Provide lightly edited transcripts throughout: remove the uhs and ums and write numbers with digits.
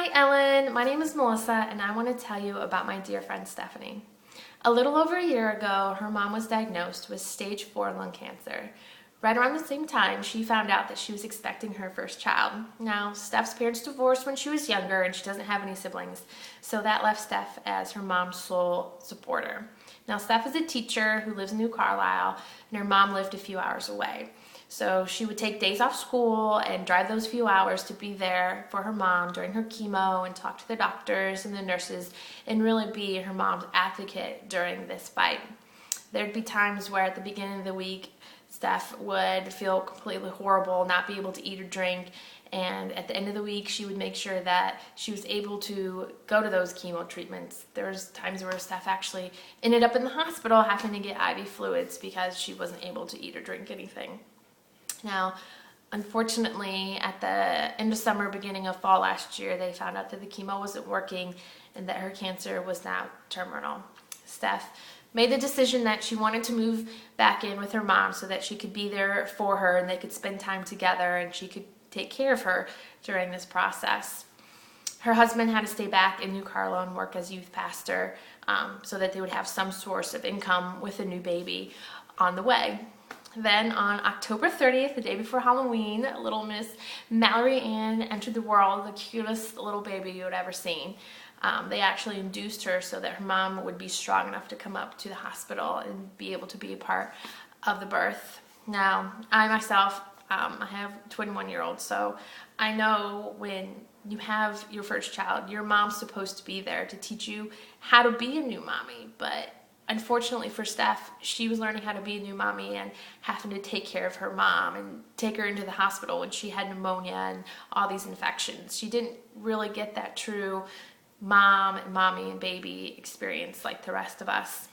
Hi Ellen, my name is Melissa and I want to tell you about my dear friend Stephanie. A little over a year ago, her mom was diagnosed with stage 4 lung cancer. Right around the same time, she found out that she was expecting her first child. Now, Steph's parents divorced when she was younger and she doesn't have any siblings, so that left Steph as her mom's sole supporter. Now, Steph is a teacher who lives in New Carlisle and her mom lived a few hours away. So she would take days off school and drive those few hours to be there for her mom during her chemo and talk to the doctors and the nurses and really be her mom's advocate during this fight. There'd be times where at the beginning of the week, Steph would feel completely horrible, not be able to eat or drink, and at the end of the week she would make sure that she was able to go to those chemo treatments. There was times where Steph actually ended up in the hospital having to get IV fluids because she wasn't able to eat or drink anything. Now, unfortunately, at the end of summer, beginning of fall last year, they found out that the chemo wasn't working and that her cancer was now terminal. Steph made the decision that she wanted to move back in with her mom so that she could be there for her and they could spend time together and she could take care of her during this process. Her husband had to stay back in New Carlisle and work as youth pastor so that they would have some source of income with a new baby on the way. Then on October 30th, the day before Halloween, little Miss Mallory Ann entered the world, the cutest little baby you had ever seen. They actually induced her so that her mom would be strong enough to come up to the hospital and be able to be a part of the birth. Now, I myself, I have twin 1-year-olds, so I know when you have your first child, your mom's supposed to be there to teach you how to be a new mommy, but unfortunately for Steph, she was learning how to be a new mommy and having to take care of her mom and take her into the hospital when she had pneumonia and all these infections. She didn't really get that true mom and mommy and baby experience like the rest of us.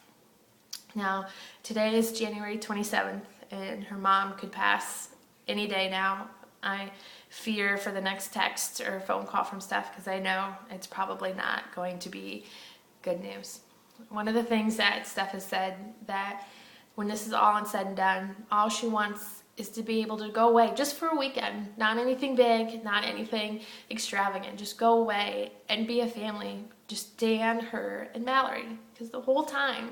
Now, today is January 27th and her mom could pass any day now. I fear for the next text or phone call from Steph because I know it's probably not going to be good news. One of the things that Steph has said that when this is all said and done, all she wants is to be able to go away just for a weekend. Not anything big, not anything extravagant. Just go away and be a family. Just Dan, her, and Mallory. Because the whole time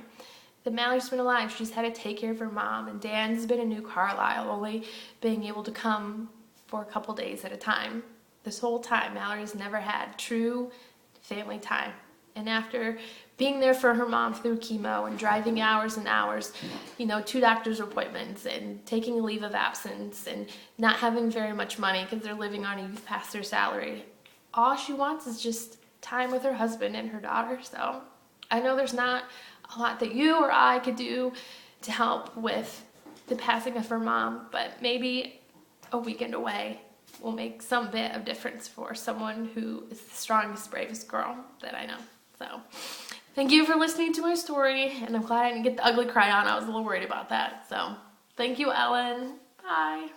that Mallory's been alive, she's had to take care of her mom. And Dan's been in New Carlisle, only being able to come for a couple days at a time. This whole time, Mallory's never had true family time. And after being there for her mom through chemo and driving hours and hours, 2 doctor's appointments and taking a leave of absence and not having very much money because they're living on a youth pastor salary, all she wants is just time with her husband and her daughter. So I know there's not a lot that you or I could do to help with the passing of her mom, but maybe a weekend away will make some bit of difference for someone who is the strongest, bravest girl that I know. So thank you for listening to my story, and I'm glad I didn't get the ugly cry on. I was a little worried about that. So thank you, Ellen. Bye.